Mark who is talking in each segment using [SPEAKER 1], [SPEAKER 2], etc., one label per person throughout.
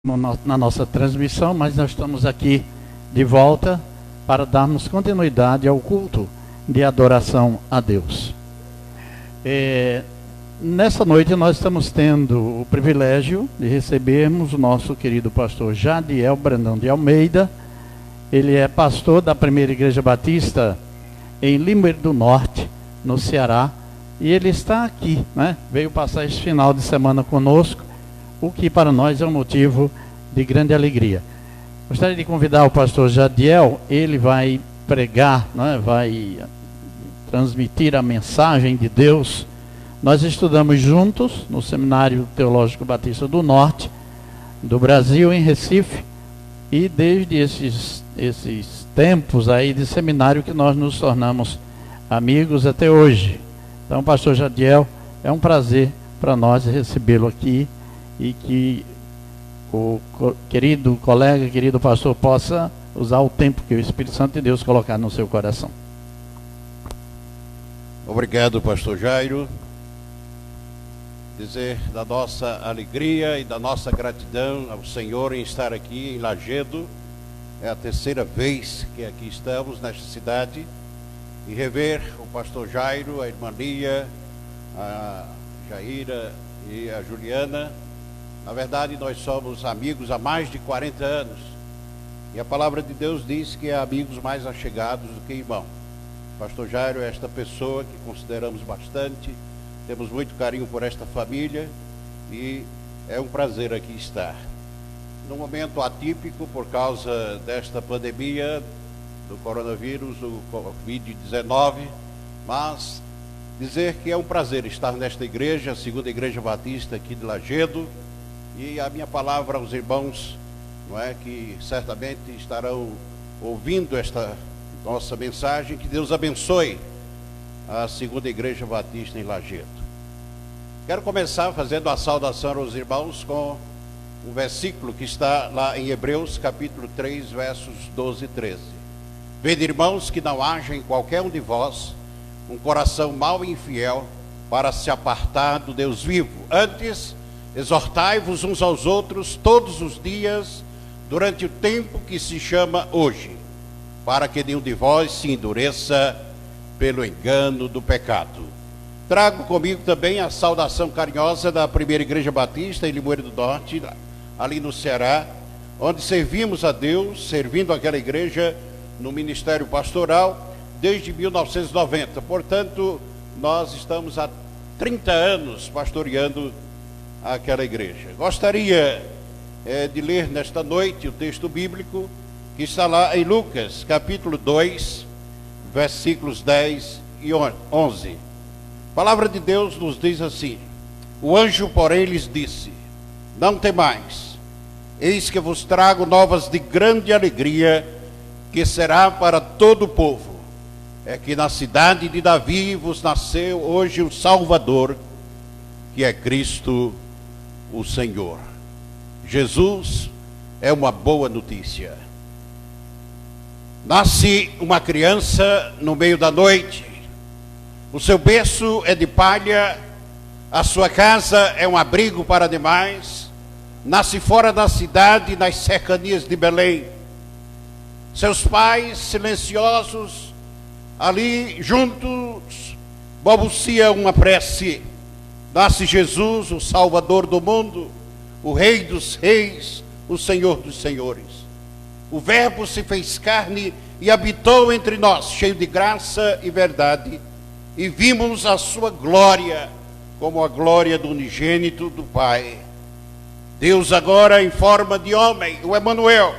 [SPEAKER 1] na nossa transmissão, mas nós estamos aqui de volta para darmos continuidade ao culto de adoração a Deus. Nessa noite nós estamos tendo o privilégio de recebermos o nosso querido pastor Jadiel Brandão de Almeida. Ele é pastor da Primeira Igreja Batista em Limoeiro do Norte, no Ceará, e ele está aqui, né? Veio passar esse final de semana conosco, o que para nós é um motivo de grande alegria. Gostaria de convidar o pastor Jadiel. Ele vai pregar, né? Vai transmitir a mensagem de Deus. Nós estudamos juntos no Seminário Teológico Batista do Norte, do Brasil, em Recife, e desde esses tempos aí de seminário que nós nos tornamos amigos até hoje. Então, pastor Jadiel, é um prazer para nós recebê-lo aqui e que o querido colega, querido pastor, possa usar o tempo que o Espírito Santo de Deus colocar no seu coração.
[SPEAKER 2] Obrigado, pastor Jairo. Dizer da nossa alegria e da nossa gratidão ao Senhor em estar aqui em Lajedo. É a terceira vez que aqui estamos nesta cidade, e rever o pastor Jairo, a irmã Lia, a Jaira e a Juliana. Na verdade, nós somos amigos há mais de 40 anos, e a palavra de Deus diz que é amigos mais achegados do que irmão. Pastor Jairo é esta pessoa que consideramos bastante, temos muito carinho por esta família, e é um prazer aqui estar. Num momento atípico por causa desta pandemia do coronavírus, do Covid-19, mas dizer que é um prazer estar nesta igreja, a Segunda Igreja Batista aqui de Lajedo, e a minha palavra aos irmãos, não é, que certamente estarão ouvindo esta nossa mensagem, que Deus abençoe a Segunda Igreja Batista em Lajedo. Quero começar fazendo a saudação aos irmãos com um versículo que está lá em Hebreus, capítulo 3, versos 12 e 13. Vede, irmãos, que não haja em qualquer um de vós um coração mau e infiel para se apartar do Deus vivo. Antes, exortai-vos uns aos outros todos os dias, durante o tempo que se chama hoje, para que nenhum de vós se endureça pelo engano do pecado. Trago comigo também a saudação carinhosa da Primeira Igreja Batista em Limoeiro do Norte, ali no Ceará, onde servimos a Deus, servindo aquela igreja no ministério pastoral desde 1990. Portanto, nós estamos há 30 anos pastoreando aquela igreja. Gostaria de ler nesta noite o texto bíblico que está lá em Lucas, capítulo 2, versículos 10 e 11. A palavra de Deus nos diz assim: o anjo, porém, lhes disse: não temais, eis que vos trago novas de grande alegria, que será para todo o povo. É que na cidade de Davi vos nasceu hoje um Salvador, que é Cristo o Senhor. Jesus é uma boa notícia. Nasce uma criança no meio da noite. O seu berço é de palha, a sua casa é um abrigo para demais. Nasce fora da cidade, nas cercanias de Belém. Seus pais, silenciosos, ali juntos, balbuciam uma prece. Nasce Jesus, o Salvador do mundo, o Rei dos reis, o Senhor dos senhores. O Verbo se fez carne e habitou entre nós, cheio de graça e verdade, e vimos a sua glória, como a glória do unigênito do Pai. Deus agora em forma de homem, o Emanuel,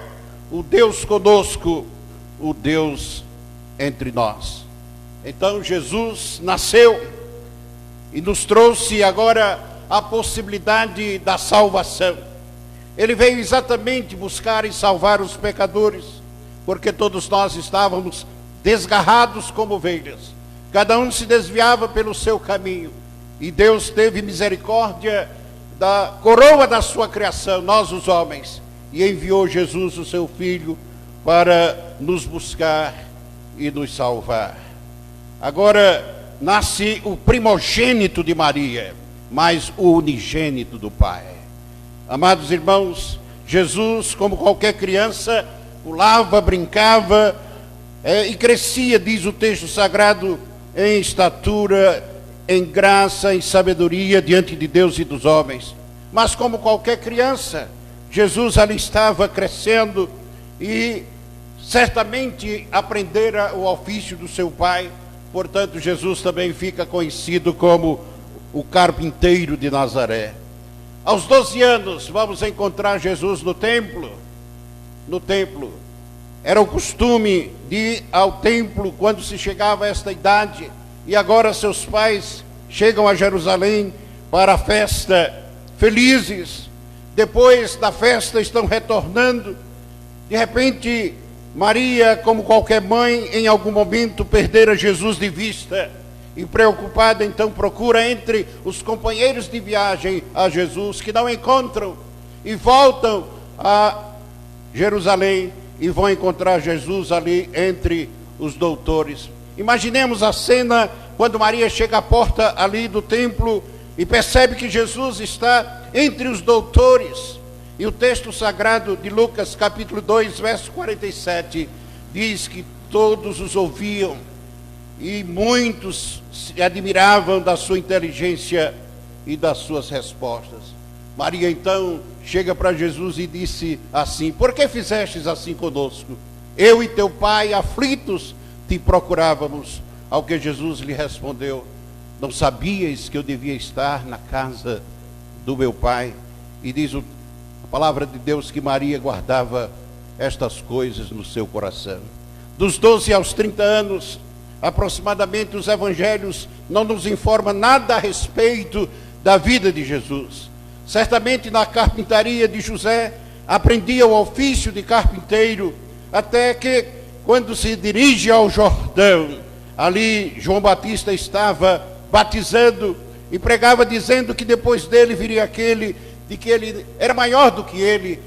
[SPEAKER 2] o Deus conosco, o Deus entre nós. Então Jesus nasceu e nos trouxe agora a possibilidade da salvação. Ele veio exatamente buscar e salvar os pecadores, porque todos nós estávamos desgarrados como ovelhas. Cada um se desviava pelo seu caminho, e Deus teve misericórdia da coroa da sua criação, nós os homens, e enviou Jesus, o seu Filho, para nos buscar e nos salvar. Agora nasce o primogênito de Maria, mas o unigênito do Pai. Amados irmãos, Jesus, como qualquer criança, pulava, brincava e crescia, diz o texto sagrado, em estatura, em graça, em sabedoria diante de Deus e dos homens. Mas como qualquer criança, Jesus ali estava crescendo e certamente aprendera o ofício do seu pai. Portanto, Jesus também fica conhecido como o carpinteiro de Nazaré. Aos 12 anos, vamos encontrar Jesus no templo. No templo. Era o costume de ir ao templo quando se chegava a esta idade. E agora seus pais chegam a Jerusalém para a festa, felizes. Depois da festa estão retornando. De repente, Maria, como qualquer mãe, em algum momento perdera Jesus de vista. E preocupada, então procura entre os companheiros de viagem a Jesus, que não encontram, e voltam a Jerusalém e vão encontrar Jesus ali entre os doutores. Imaginemos a cena quando Maria chega à porta ali do templo e percebe que Jesus está entre os doutores. E o texto sagrado de Lucas, capítulo 2, verso 47, diz que todos os ouviam e muitos se admiravam da sua inteligência e das suas respostas. Maria então chega para Jesus e disse assim: por que fizestes assim conosco? Eu e teu pai, aflitos, te procurávamos. Ao que Jesus lhe respondeu: não sabias que eu devia estar na casa do meu pai? E diz a palavra de Deus que Maria guardava estas coisas no seu coração. Dos 12 aos 30 anos, aproximadamente, os evangelhos não nos informam nada a respeito da vida de Jesus. Certamente na carpintaria de José aprendia o ofício de carpinteiro, até que quando se dirige ao Jordão, ali João Batista estava batizando e pregava dizendo que depois dele viria aquele de que ele era maior do que ele,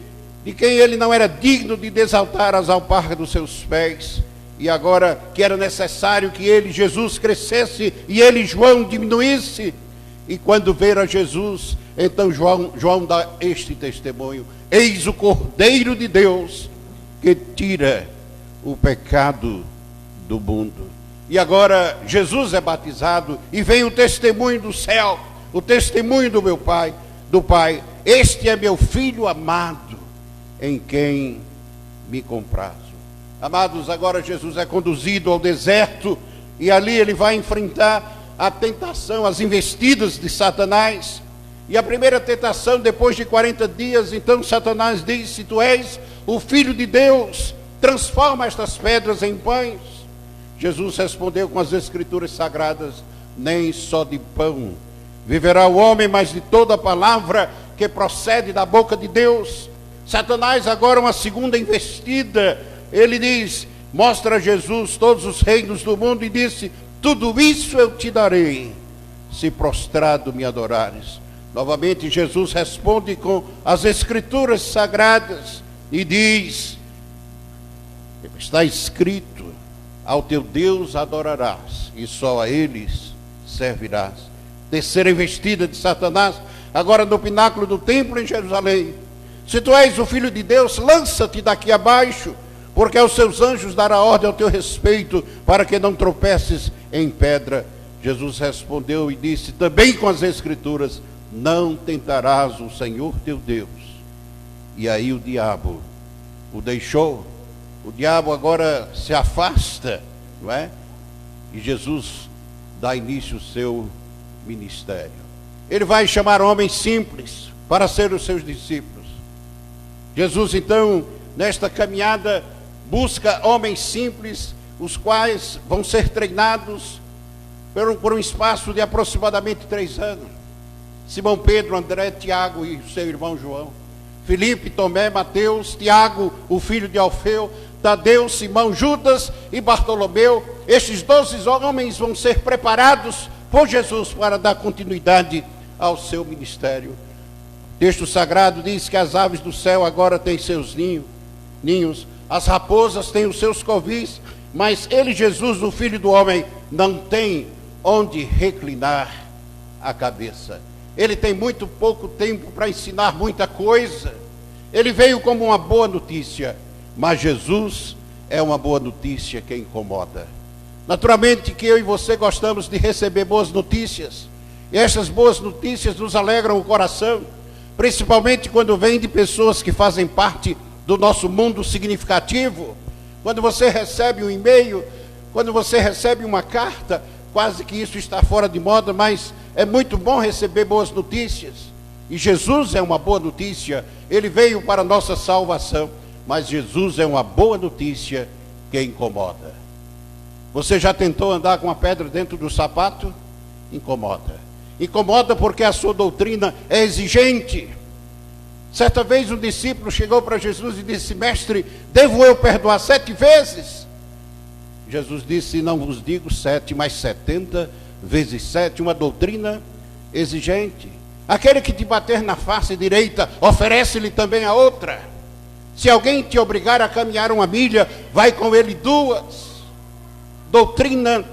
[SPEAKER 2] de quem ele não era digno de desaltar as alpargas dos seus pés. E agora que era necessário que ele, Jesus, crescesse e ele, João, diminuísse. E quando ver a Jesus, então João dá este testemunho: eis o Cordeiro de Deus que tira o pecado do mundo. E agora Jesus é batizado e vem o testemunho do céu, o testemunho do meu Pai, do Pai: este é meu filho amado, em quem me comprazo. Amados, agora Jesus é conduzido ao deserto e ali ele vai enfrentar a tentação, as investidas de Satanás. E a primeira tentação, depois de 40 dias, então Satanás diz: se tu és o Filho de Deus, transforma estas pedras em pães. Jesus respondeu com as Escrituras sagradas: nem só de pão viverá o homem, mas de toda a palavra que procede da boca de Deus. Satanás agora, uma segunda investida, ele diz, mostra a Jesus todos os reinos do mundo e disse: tudo isso eu te darei, se prostrado me adorares. Novamente Jesus responde com as Escrituras sagradas e diz: está escrito, ao teu Deus adorarás e só a eles servirás. Terceira investida de Satanás, agora no pináculo do templo em Jerusalém: se tu és o Filho de Deus, lança-te daqui abaixo, porque aos seus anjos dará ordem ao teu respeito, para que não tropeces em pedra. Jesus respondeu e disse, também com as Escrituras: não tentarás o Senhor teu Deus. E aí o diabo o deixou. O diabo agora se afasta, não é? E Jesus dá início ao seu ministério. Ele vai chamar homens simples para ser os seus discípulos. Jesus, então, nesta caminhada, busca homens simples, os quais vão ser treinados por um espaço de aproximadamente 3 anos. Simão Pedro, André, Tiago e seu irmão João, Filipe, Tomé, Mateus, Tiago, o filho de Alfeu, Tadeu, Simão, Judas e Bartolomeu. Estes 12 homens vão ser preparados por Jesus para dar continuidade ao seu ministério. O texto sagrado diz que as aves do céu agora têm seus ninhos, as raposas têm os seus covis, mas ele, Jesus, o Filho do Homem, não tem onde reclinar a cabeça. Ele tem muito pouco tempo para ensinar muita coisa. Ele veio como uma boa notícia, mas Jesus é uma boa notícia que incomoda. Naturalmente que eu e você gostamos de receber boas notícias, e essas boas notícias nos alegram o coração, principalmente quando vêm de pessoas que fazem parte do nosso mundo significativo. Quando você recebe um e-mail, quando você recebe uma carta, quase que isso está fora de moda, mas é muito bom receber boas notícias. E Jesus é uma boa notícia, ele veio para a nossa salvação, mas Jesus é uma boa notícia que incomoda. Você já tentou andar com uma pedra dentro do sapato? Incomoda. Incomoda porque a sua doutrina é exigente. Certa vez um discípulo chegou para Jesus e disse: mestre, devo eu perdoar 7 vezes? Jesus disse: não vos digo 7, mas 70 vezes 7, uma doutrina exigente. Aquele que te bater na face direita, oferece-lhe também a outra. Se alguém te obrigar a caminhar 1 milha, vai com ele 2. Doutrina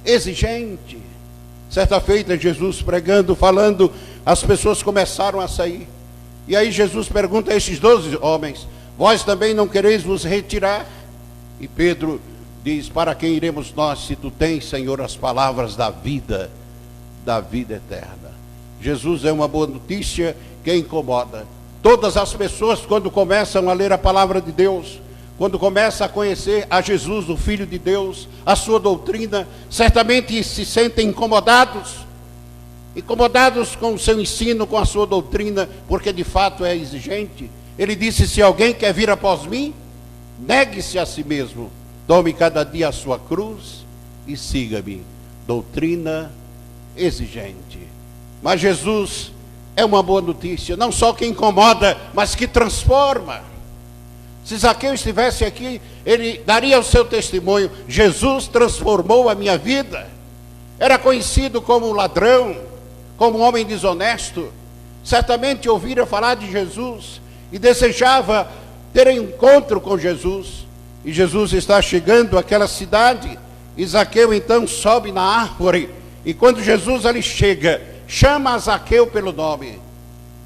[SPEAKER 2] exigente. Certa feita, Jesus pregando, falando, as pessoas começaram a sair. E aí Jesus pergunta a esses 12 homens: vós também não quereis vos retirar? E Pedro diz: para quem iremos nós, se tu tens, Senhor, as palavras da vida eterna. Jesus é uma boa notícia que incomoda. Todas as pessoas, quando começam a ler a palavra de Deus, quando começam a conhecer a Jesus, o Filho de Deus, a sua doutrina, certamente se sentem incomodados com o seu ensino, com a sua doutrina, porque de fato é exigente. Ele disse: se alguém quer vir após mim, negue-se a si mesmo, tome cada dia a sua cruz e siga-me. Doutrina exigente. Mas Jesus é uma boa notícia, não só que incomoda, mas que transforma. Se Zaqueu estivesse aqui, ele daria o seu testemunho: Jesus transformou a minha vida. Era conhecido como um ladrão, como um homem desonesto. Certamente ouvira falar de Jesus e desejava ter um encontro com Jesus. E Jesus está chegando àquela cidade, e Zaqueu então sobe na árvore. E quando Jesus ali chega, chama a Zaqueu pelo nome: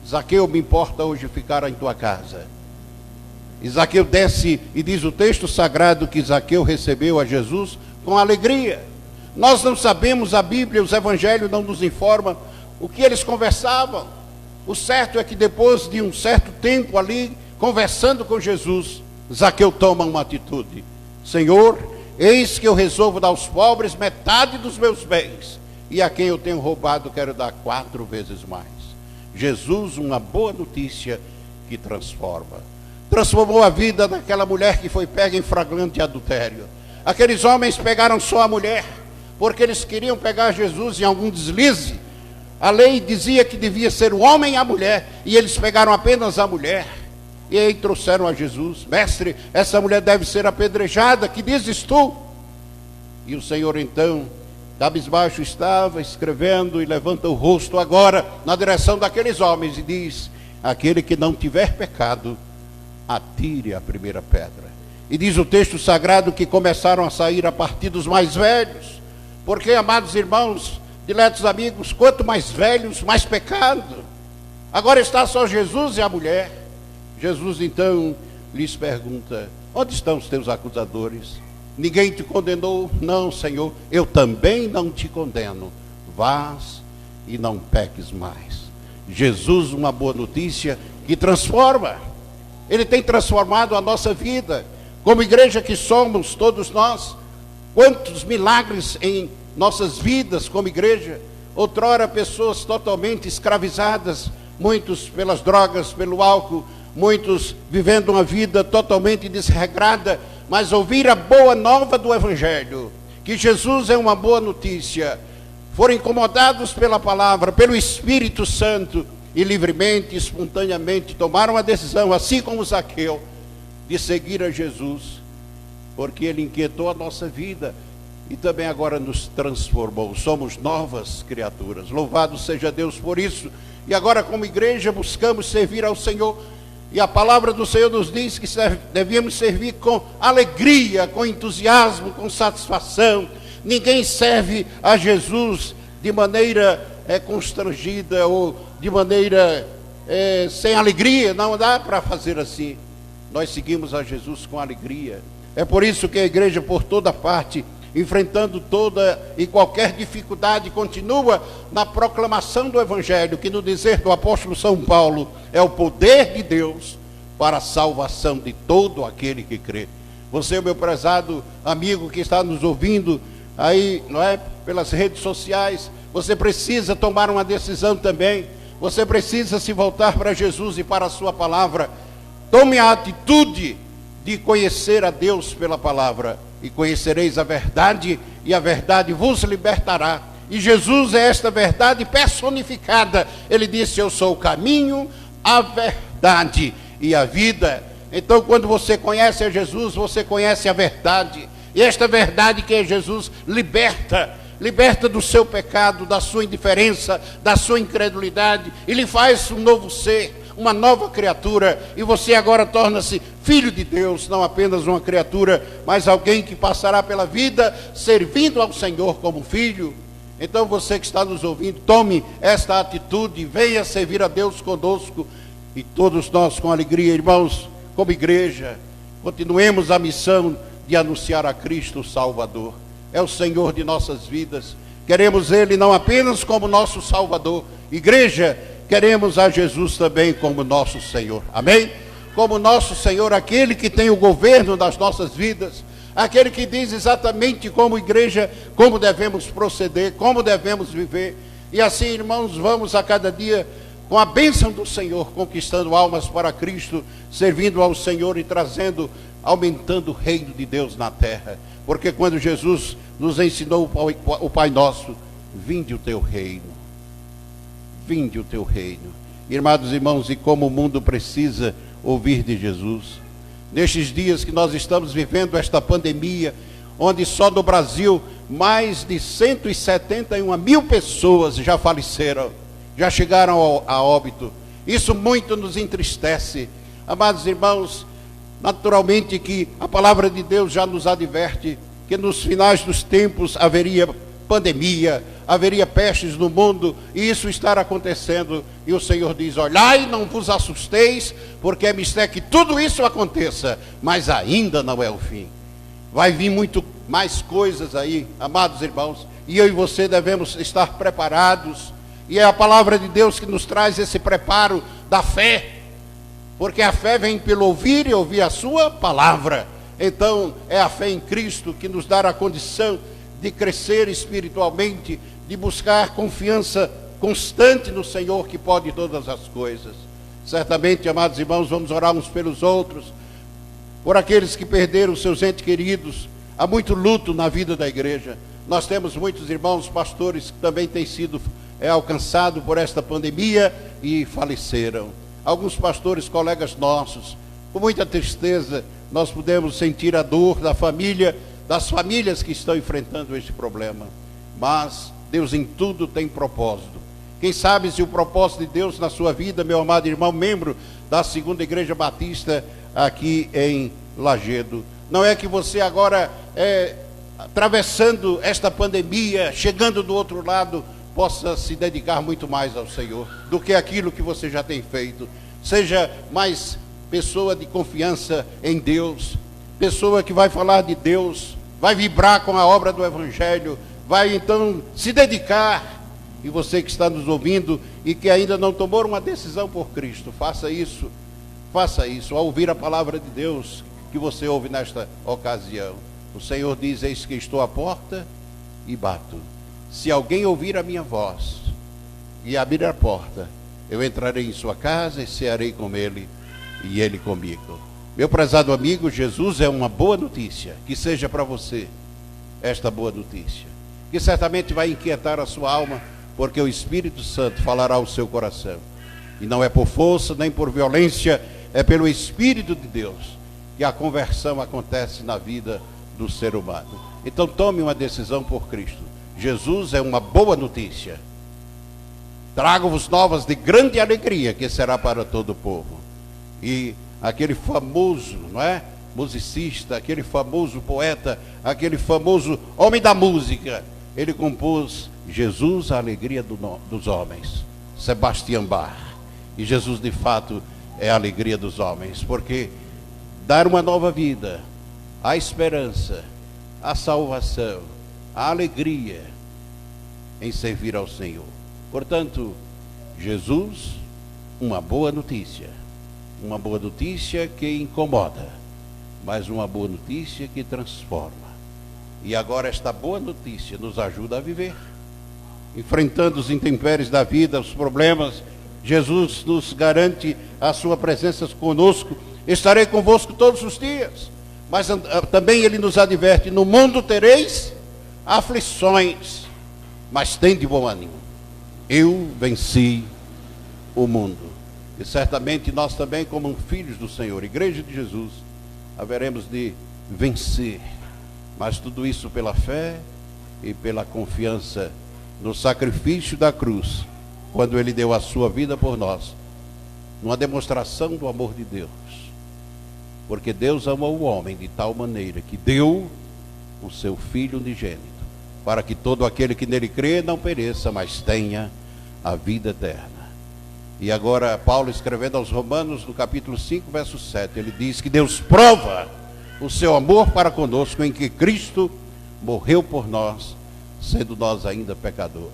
[SPEAKER 2] Zaqueu, me importa hoje ficar em tua casa. E Zaqueu desce, e diz o texto sagrado que Zaqueu recebeu a Jesus com alegria. Nós não sabemos, a Bíblia, os evangelhos não nos informam o que eles conversavam. O certo é que depois de um certo tempo ali, conversando com Jesus, Zaqueu toma uma atitude: Senhor, eis que eu resolvo dar aos pobres metade dos meus bens, e a quem eu tenho roubado quero dar 4 vezes mais. Jesus, uma boa notícia que transforma. Transformou a vida daquela mulher que foi pega em flagrante adultério. Aqueles homens pegaram só a mulher, porque eles queriam pegar Jesus em algum deslize. A lei dizia que devia ser o homem e a mulher, e eles pegaram apenas a mulher. E aí trouxeram a Jesus: mestre, essa mulher deve ser apedrejada, que dizes tu? E o Senhor então, cabisbaixo estava, escrevendo, e levanta o rosto agora na direção daqueles homens e diz: aquele que não tiver pecado, atire a primeira pedra. E diz o texto sagrado que começaram a sair a partir dos mais velhos, porque, amados irmãos, diletos amigos, quanto mais velhos, mais pecado. Agora está só Jesus e a mulher. Jesus então lhes pergunta: onde estão os teus acusadores? Ninguém te condenou? Não, Senhor, eu também não te condeno. Vás e não peques mais. Jesus, uma boa notícia que transforma. Ele tem transformado a nossa vida. Como igreja que somos, todos nós, quantos milagres em nossas vidas como igreja. Outrora pessoas totalmente escravizadas, muitos pelas drogas, pelo álcool, muitos vivendo uma vida totalmente desregrada, mas ouvir a boa nova do Evangelho, que Jesus é uma boa notícia, foram incomodados pela palavra, pelo Espírito Santo, e livremente, espontaneamente tomaram a decisão, assim como Zaqueu, de seguir a Jesus, porque ele inquietou a nossa vida e também agora nos transformou. Somos novas criaturas. Louvado seja Deus por isso. E agora, como igreja, buscamos servir ao Senhor, e a palavra do Senhor nos diz que devíamos servir com alegria, com entusiasmo, com satisfação. Ninguém serve a Jesus de maneira constrangida ou de maneira sem alegria. Não dá para fazer assim. Nós seguimos a Jesus com alegria. É por isso que a igreja, por toda parte, enfrentando toda e qualquer dificuldade, continua na proclamação do Evangelho, que no dizer do apóstolo São Paulo, é o poder de Deus para a salvação de todo aquele que crê. Você, meu prezado amigo que está nos ouvindo aí, não é, pelas redes sociais, você precisa tomar uma decisão também. Você precisa se voltar para Jesus e para a sua palavra. Tome a atitude de conhecer a Deus pela palavra, e conhecereis a verdade, e a verdade vos libertará. E Jesus é esta verdade personificada. Ele disse: eu sou o caminho, a verdade e a vida. Então, quando você conhece a Jesus, você conhece a verdade. E esta verdade que é Jesus liberta do seu pecado, da sua indiferença, da sua incredulidade, e lhe faz um novo ser, uma nova criatura, e você agora torna-se filho de Deus, não apenas uma criatura, mas alguém que passará pela vida servindo ao Senhor como filho. Então você que está nos ouvindo, tome esta atitude, venha servir a Deus conosco, e todos nós com alegria, irmãos, como igreja, continuemos a missão de anunciar a Cristo o Salvador. É o Senhor de nossas vidas, queremos Ele não apenas como nosso Salvador. Igreja, queremos a Jesus também como nosso Senhor, amém? Como nosso Senhor, aquele que tem o governo das nossas vidas, aquele que diz exatamente como igreja, como devemos proceder, como devemos viver. E assim, irmãos, vamos a cada dia, com a bênção do Senhor, conquistando almas para Cristo, servindo ao Senhor e aumentando o reino de Deus na terra. Porque quando Jesus nos ensinou o Pai Nosso, vinde o teu reino. Vinde o teu reino. Irmãos e irmãos, e como o mundo precisa ouvir de Jesus. Nestes dias que nós estamos vivendo esta pandemia, onde só no Brasil mais de 171 mil pessoas já faleceram, já chegaram a óbito. Isso muito nos entristece. Amados irmãos, naturalmente que a palavra de Deus já nos adverte que nos finais dos tempos haveria pandemia, haveria pestes no mundo, e isso está acontecendo, e o Senhor diz: olhai, não vos assusteis, porque é mistério que tudo isso aconteça, mas ainda não é o fim. Vai vir muito mais coisas aí, amados irmãos, e eu e você devemos estar preparados, e é a palavra de Deus que nos traz esse preparo da fé, porque a fé vem pelo ouvir e ouvir a sua palavra. Então é a fé em Cristo que nos dá a condição de crescer espiritualmente, de buscar confiança constante no Senhor que pode todas as coisas. Certamente, amados irmãos, vamos orar uns pelos outros, por aqueles que perderam seus entes queridos. Há muito luto na vida da igreja. Nós temos muitos irmãos pastores que também têm sido alcançados por esta pandemia e faleceram. Alguns pastores, colegas nossos, com muita tristeza, nós podemos sentir a dor da família, das famílias que estão enfrentando este problema. Mas Deus em tudo tem propósito. Quem sabe se o propósito de Deus na sua vida, meu amado irmão, membro da 2ª Igreja Batista aqui em Lajedo, não é que você agora, atravessando esta pandemia, chegando do outro lado, possa se dedicar muito mais ao Senhor do que aquilo que você já tem feito. Seja mais pessoa de confiança em Deus, pessoa que vai falar de Deus, vai vibrar com a obra do Evangelho, vai então se dedicar. E você que está nos ouvindo e que ainda não tomou uma decisão por Cristo, faça isso ao ouvir a palavra de Deus que você ouve nesta ocasião. O Senhor diz: eis que estou à porta e bato. Se alguém ouvir a minha voz e abrir a porta, eu entrarei em sua casa e cearei com ele e ele comigo. Meu prezado amigo, Jesus é uma boa notícia. Que seja para você esta boa notícia, que certamente vai inquietar a sua alma, porque o Espírito Santo falará ao seu coração. E não é por força nem por violência, é pelo Espírito de Deus que a conversão acontece na vida do ser humano. Então tome uma decisão por Cristo. Jesus é uma boa notícia. Trago-vos novas de grande alegria, que será para todo o povo. E aquele famoso, não é, musicista, aquele famoso poeta, aquele famoso homem da música, ele compôs Jesus, a alegria dos homens, Sebastião Bach. E Jesus, de fato, é a alegria dos homens, porque dar uma nova vida, a esperança, a salvação, a alegria em servir ao Senhor. Portanto, Jesus, uma boa notícia que incomoda, mas uma boa notícia que transforma. E agora esta boa notícia nos ajuda a viver, enfrentando os intempéries da vida, os problemas. Jesus nos garante a sua presença conosco. Estarei convosco todos os dias. Mas também ele nos adverte: no mundo tereis aflições, mas tende bom ânimo. Eu venci o mundo. E certamente nós também, como filhos do Senhor, Igreja de Jesus, haveremos de vencer. Mas tudo isso pela fé e pela confiança no sacrifício da cruz, quando ele deu a sua vida por nós, numa demonstração do amor de Deus. Porque Deus amou o homem de tal maneira que deu o seu Filho unigênito, para que todo aquele que nele crê não pereça, mas tenha a vida eterna. E agora Paulo, escrevendo aos Romanos, no capítulo 5, verso 7, ele diz que Deus prova o seu amor para conosco em que Cristo morreu por nós, sendo nós ainda pecadores.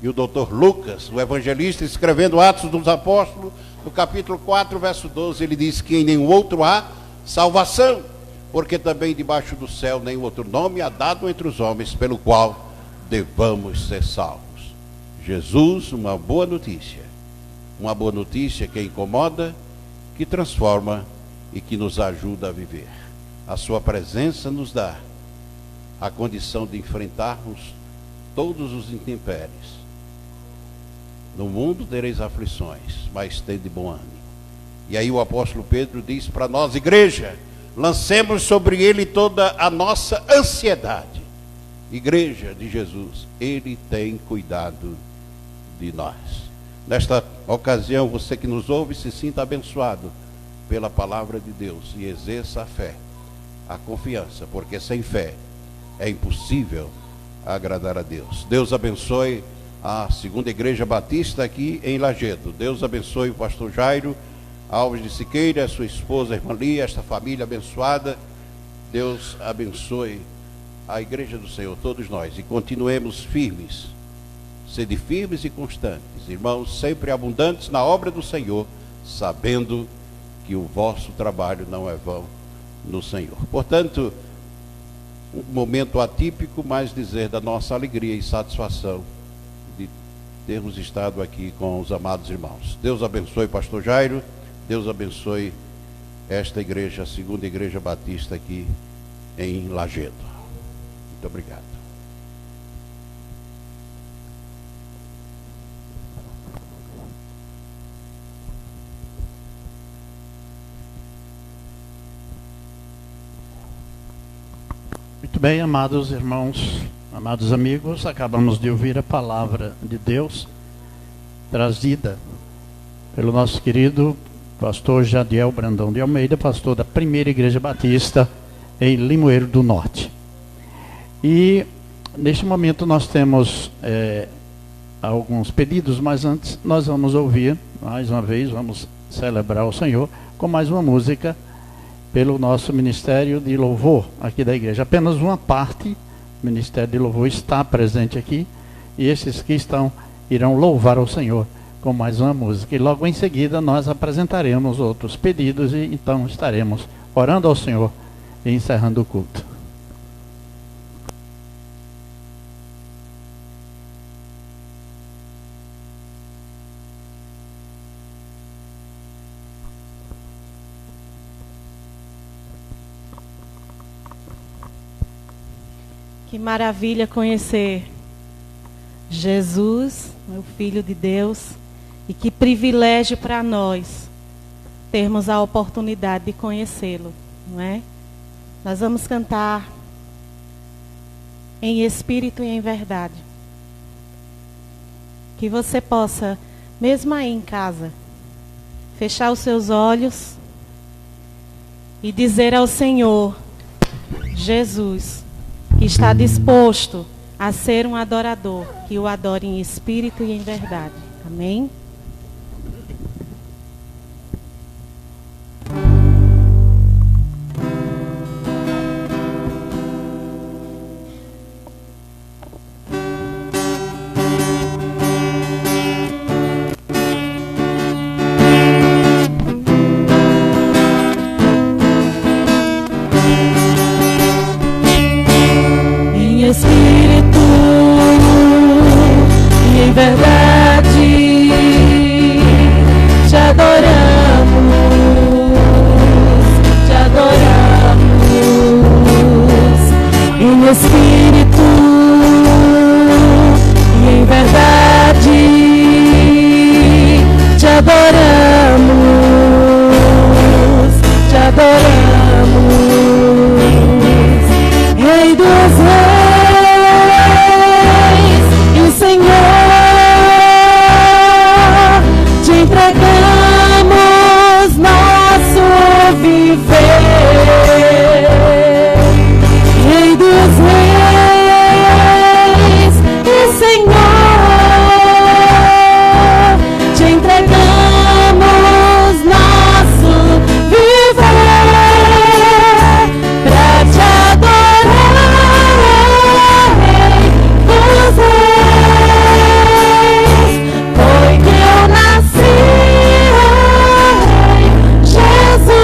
[SPEAKER 2] E o doutor Lucas, o evangelista, escrevendo Atos dos Apóstolos, no capítulo 4, verso 12, ele diz que em nenhum outro há salvação, porque também debaixo do céu nenhum outro nome há dado entre os homens pelo qual devamos ser salvos. Jesus, uma boa notícia que incomoda, que transforma e que nos ajuda a viver. A sua presença nos dá a condição de enfrentarmos todos os intempéries. No mundo tereis aflições, mas tende bom ânimo. E aí o apóstolo Pedro diz para nós: igreja, lancemos sobre ele toda a nossa ansiedade. Igreja de Jesus, ele tem cuidado de nós. Nesta ocasião, você que nos ouve, se sinta abençoado pela palavra de Deus e exerça a fé, a confiança, porque sem fé é impossível agradar a Deus. Deus abençoe a Segunda Igreja Batista aqui em Lajedo. Deus abençoe o pastor Jairo Alves de Siqueira, a sua esposa, a irmã Lia, esta família abençoada. Deus abençoe a Igreja do Senhor, todos nós, e continuemos firmes, sede firmes e constantes, irmãos, sempre abundantes na obra do Senhor, sabendo que o vosso trabalho não é vão no Senhor. Portanto, um momento atípico, mas dizer da nossa alegria e satisfação de termos estado aqui com os amados irmãos. Deus abençoe pastor Jairo, Deus abençoe esta igreja, a Segunda Igreja Batista aqui em Lajedo. Muito obrigado.
[SPEAKER 1] Muito bem, amados irmãos, amados amigos, acabamos de ouvir a palavra de Deus trazida pelo nosso querido pastor Jadiel Brandão de Almeida, pastor da Primeira Igreja Batista em Limoeiro do Norte. E neste momento nós temos alguns pedidos, mas antes nós vamos ouvir, mais uma vez, vamos celebrar o Senhor com mais uma música pelo nosso Ministério de Louvor aqui da igreja. Apenas uma parte do Ministério de Louvor está presente aqui, e esses que estão irão louvar ao Senhor com mais uma música. E logo em seguida nós apresentaremos outros pedidos e então estaremos orando ao Senhor e encerrando o culto.
[SPEAKER 3] Que maravilha conhecer Jesus, o Filho de Deus, e que privilégio para nós termos a oportunidade de conhecê-lo, não é? Nós vamos cantar em espírito e em verdade. Que você possa, mesmo aí em casa, fechar os seus olhos e dizer ao Senhor, Jesus, que está disposto a ser um adorador, que o adore em espírito e em verdade. Amém? espírito e em verdade te adoramos, em espírito e em verdade te adoramos, Rei dos reis e Senhor, te entregamos nosso viver. Rei dos reis e Senhor, te entregamos nosso viver pra te adorar, Rei dos reis. Foi que eu nasci, Rei Jesus.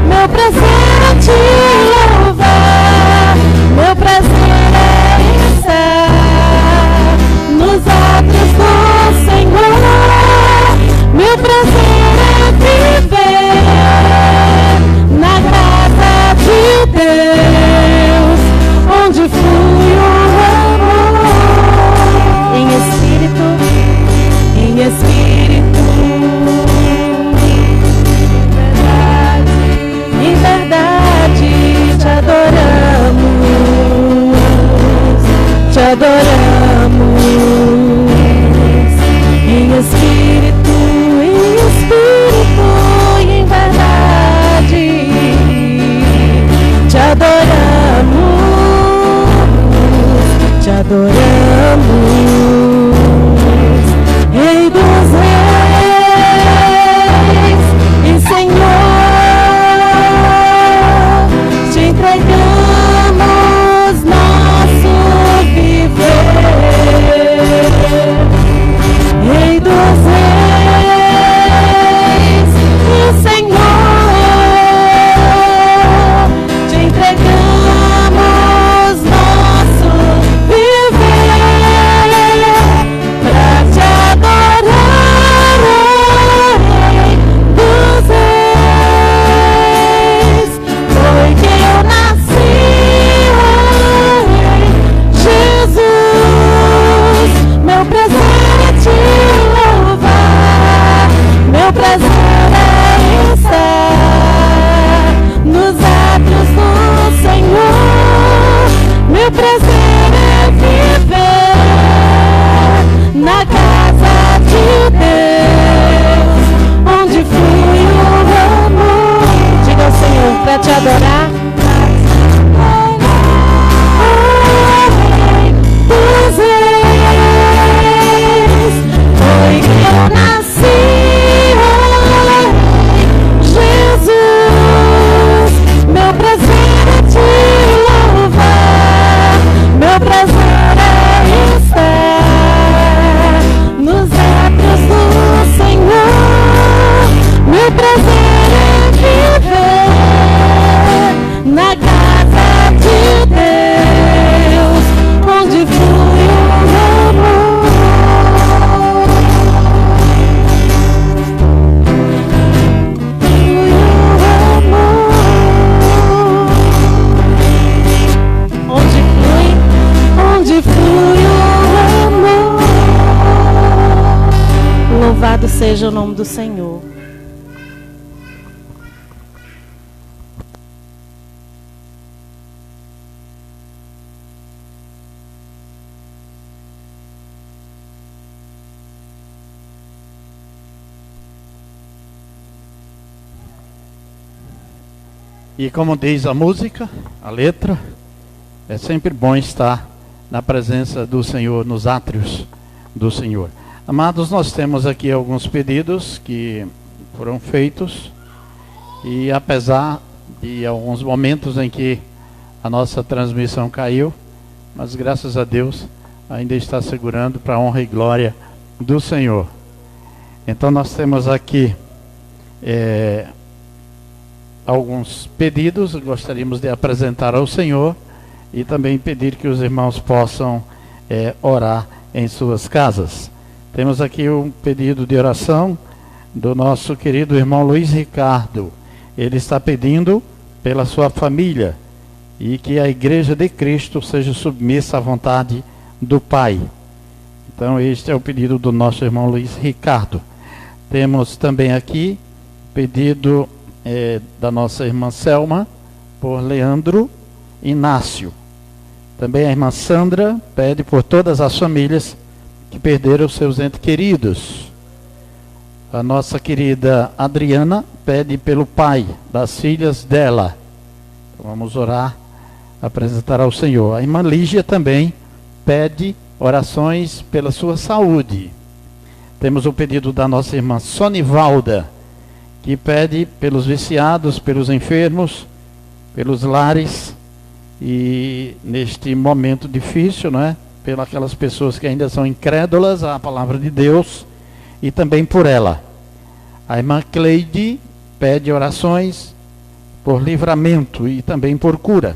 [SPEAKER 3] Meu prazer é te louvar, meu prazer é estar nos atos do Senhor. Meu prazer é viver na graça de Deus, onde flui o amor. Em espírito, em verdade te adoramos, em espírito e em verdade te adoramos, Rei dos reis e Senhor, te entregamos nosso viver. Rei dos reis e Senhor, te entregamos nosso viver pra te adorar, Rei dos reis. Foi que eu nasci, Rei Jesus. Meu prazer é te louvar, meu prazer é estar nos atos do Senhor. Meu prazer é viver na casa de Deus, onde flui o amor. Diga ao Senhor pra te adorar. Rei dos reis, foi que eu nasci, Rei Jesus. Meu prazer é te louvar, meu prazer é estar nos atos do Senhor. Meu prazer é viver na casa de Deus, onde flui o amor. Flui o amor. Onde flui o amor. Louvado seja o nome do Senhor.
[SPEAKER 1] E como diz a música, a letra, é sempre bom estar na presença do Senhor, nos átrios do Senhor. Amados, nós temos aqui alguns pedidos que foram feitos, e apesar de alguns momentos em que a nossa transmissão caiu, mas graças a Deus ainda está segurando para a honra e glória do Senhor. Então nós temos aqui alguns pedidos, gostaríamos de apresentar ao Senhor, e também pedir que os irmãos possam orar em suas casas. Temos aqui um pedido de oração do nosso querido irmão Luiz Ricardo. Ele está pedindo pela sua família e que a Igreja de Cristo seja submissa à vontade do Pai. Então este é o pedido do nosso irmão Luiz Ricardo. Temos também aqui pedido da nossa irmã Selma por Leandro Inácio. Também a irmã Sandra pede por todas as famílias que perderam seus entes queridos. A nossa querida Adriana pede pelo pai das filhas dela. Então, vamos orar, apresentar ao Senhor. A irmã Lígia também pede orações pela sua saúde. Temos o pedido da nossa irmã Sonivalda, que pede pelos viciados, pelos enfermos, pelos lares, e neste momento difícil, não é? Pelas aquelas pessoas que ainda são incrédulas à palavra de Deus, e também por ela. A irmã Cleide pede orações por livramento e também por cura.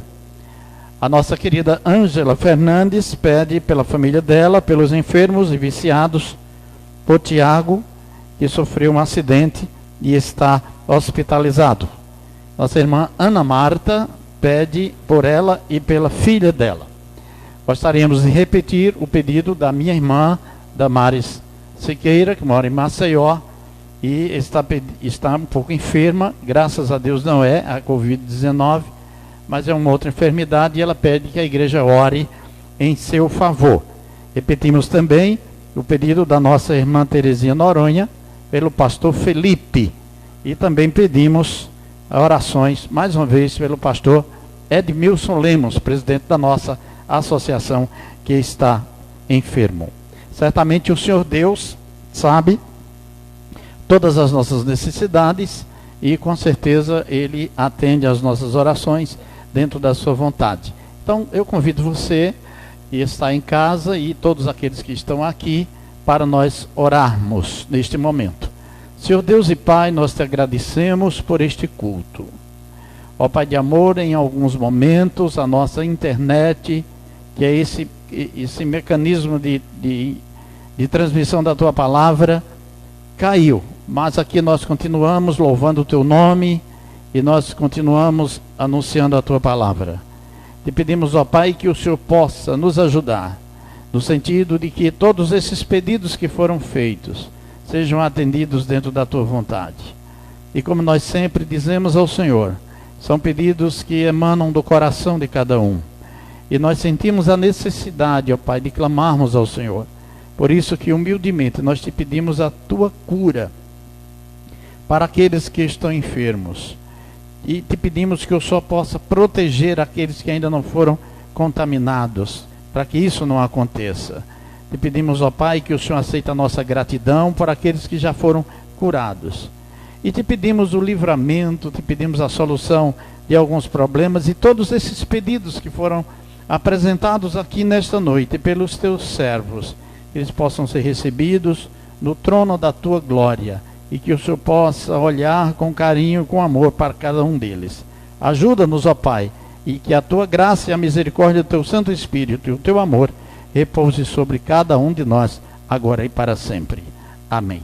[SPEAKER 1] A nossa querida Ângela Fernandes pede pela família dela, pelos enfermos e viciados, por Tiago, que sofreu um acidente e está hospitalizado. Nossa irmã Ana Marta pede por ela e pela filha dela. Gostaríamos de repetir o pedido da minha irmã Damares Siqueira, que mora em Maceió e está um pouco enferma. Graças a Deus não é a Covid-19, mas é uma outra enfermidade, e ela pede que a igreja ore em seu favor. Repetimos também o pedido da nossa irmã Terezinha Noronha pelo pastor Felipe, e também pedimos orações, mais uma vez, pelo pastor Edmilson Lemos, presidente da nossa associação, que está enfermo. Certamente o Senhor Deus sabe todas as nossas necessidades e com certeza Ele atende às nossas orações dentro da sua vontade. Então eu convido você que está em casa e todos aqueles que estão aqui para nós orarmos neste momento. Senhor Deus e Pai, nós te agradecemos por este culto. Ó Pai de amor, em alguns momentos a nossa internet, que é esse mecanismo de transmissão da Tua Palavra, caiu. Mas aqui nós continuamos louvando o Teu nome e nós continuamos anunciando a Tua Palavra. Te pedimos, ó Pai, que o Senhor possa nos ajudar, no sentido de que todos esses pedidos que foram feitos sejam atendidos dentro da Tua vontade. E como nós sempre dizemos ao Senhor, são pedidos que emanam do coração de cada um. E nós sentimos a necessidade, ó Pai, de clamarmos ao Senhor. Por isso que humildemente nós te pedimos a Tua cura para aqueles que estão enfermos. E te pedimos que o Senhor possa proteger aqueles que ainda não foram contaminados, para que isso não aconteça. Te pedimos, ó Pai, que o Senhor aceite a nossa gratidão por aqueles que já foram curados. E te pedimos o livramento, te pedimos a solução de alguns problemas, e todos esses pedidos que foram apresentados aqui nesta noite pelos teus servos, eles possam ser recebidos no trono da tua glória, e que o Senhor possa olhar com carinho, com amor para cada um deles. Ajuda-nos, ó Pai, e que a tua graça e a misericórdia do teu Santo Espírito e o teu amor repouse sobre cada um de nós, agora e para sempre. Amém.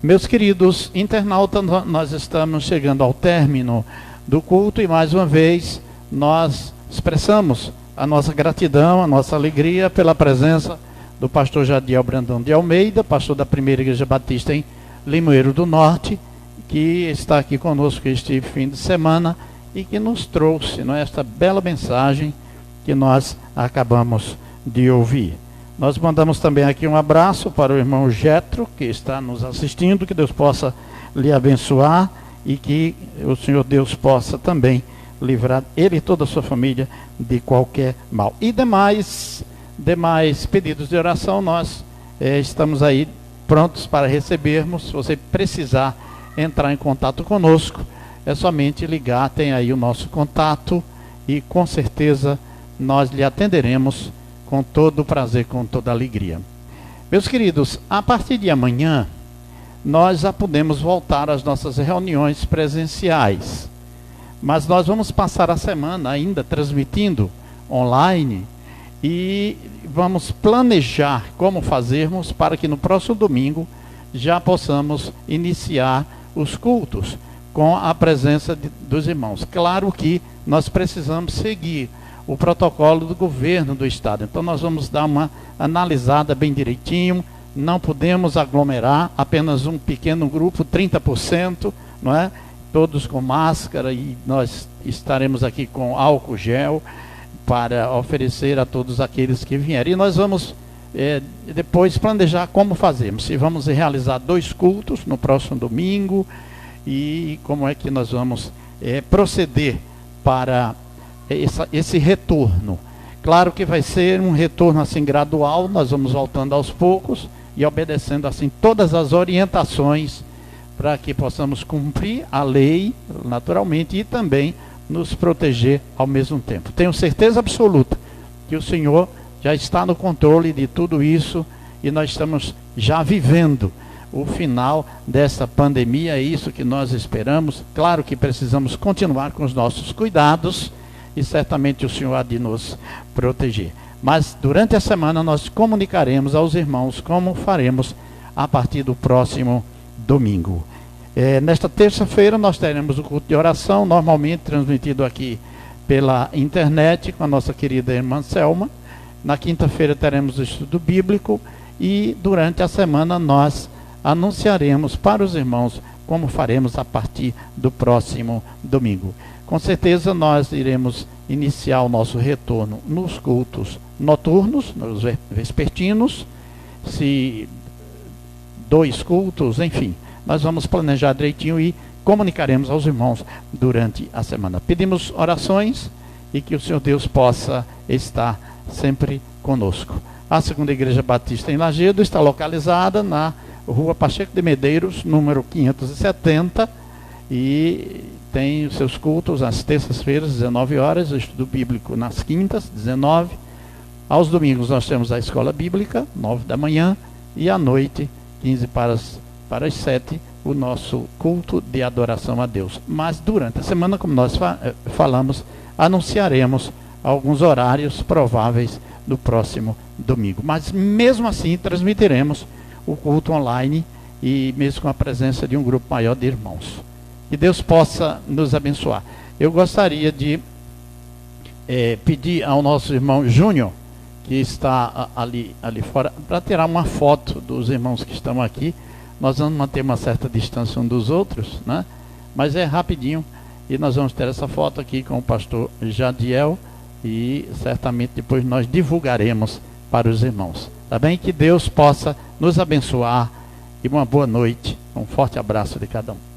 [SPEAKER 1] Meus queridos internautas, nós estamos chegando ao término do culto, e mais uma vez nós expressamos a nossa gratidão, a nossa alegria pela presença do pastor Jadiel Brandão de Almeida, pastor da Primeira Igreja Batista em Limoeiro do Norte, que está aqui conosco este fim de semana e que nos trouxe, não é, esta bela mensagem que nós acabamos de ouvir. Nós mandamos também aqui um abraço para o irmão Jetro, que está nos assistindo, que Deus possa lhe abençoar e que o Senhor Deus possa também livrar ele e toda a sua família de qualquer mal. E demais pedidos de oração, nós estamos aí prontos para recebermos. Se você precisar entrar em contato conosco, é somente ligar, tem aí o nosso contato, e com certeza nós lhe atenderemos com todo o prazer, com toda a alegria. Meus queridos, a partir de amanhã, nós já podemos voltar às nossas reuniões presenciais. Mas nós vamos passar a semana ainda transmitindo online e vamos planejar como fazermos para que no próximo domingo já possamos iniciar os cultos com a presença dos irmãos. Claro que nós precisamos seguir o protocolo do governo do estado. Então nós vamos dar uma analisada bem direitinho. Não podemos aglomerar, apenas um pequeno grupo, 30%, não é? Todos com máscara, e nós estaremos aqui com álcool gel para oferecer a todos aqueles que vierem. E nós vamos depois planejar como fazemos. Se vamos realizar 2 cultos no próximo domingo e como é que nós vamos proceder para esse retorno. Claro que vai ser um retorno assim gradual, nós vamos voltando aos poucos e obedecendo assim todas as orientações para que possamos cumprir a lei naturalmente e também nos proteger ao mesmo tempo. Tenho certeza absoluta que o Senhor já está no controle de tudo isso e nós estamos já vivendo o final dessa pandemia. É isso que nós esperamos. Claro que precisamos continuar com os nossos cuidados e certamente o Senhor há de nos proteger. Mas durante a semana nós comunicaremos aos irmãos como faremos a partir do próximo domingo. Nesta terça-feira nós teremos o culto de oração, normalmente transmitido aqui pela internet com a nossa querida irmã Selma. Na quinta-feira teremos o estudo bíblico e durante a semana nós anunciaremos para os irmãos como faremos a partir do próximo domingo. Com certeza nós iremos iniciar o nosso retorno nos cultos noturnos, nos vespertinos, se 2 cultos, enfim. Nós vamos planejar direitinho e comunicaremos aos irmãos durante a semana. Pedimos orações e que o Senhor Deus possa estar sempre conosco. A Segunda Igreja Batista em Lajedo está localizada na Rua Pacheco de Medeiros, número 570, e tem os seus cultos às terças-feiras, 19 horas, o estudo bíblico nas quintas, 19. Aos domingos nós temos a escola bíblica, 9 da manhã, e à noite, 15 para as 7, o nosso culto de adoração a Deus. Mas durante a semana, como nós falamos, anunciaremos alguns horários prováveis do próximo domingo. Mas mesmo assim transmitiremos o culto online e mesmo com a presença de um grupo maior de irmãos. Que Deus possa nos abençoar. Eu gostaria de pedir ao nosso irmão Júnior, que está ali fora, para tirar uma foto dos irmãos que estão aqui. Nós vamos manter uma certa distância uns dos outros, né? Mas é rapidinho e nós vamos ter essa foto aqui com o pastor Jadiel e certamente depois nós divulgaremos para os irmãos. Tá bem? Que Deus possa nos abençoar e uma boa noite. Um forte abraço de cada um.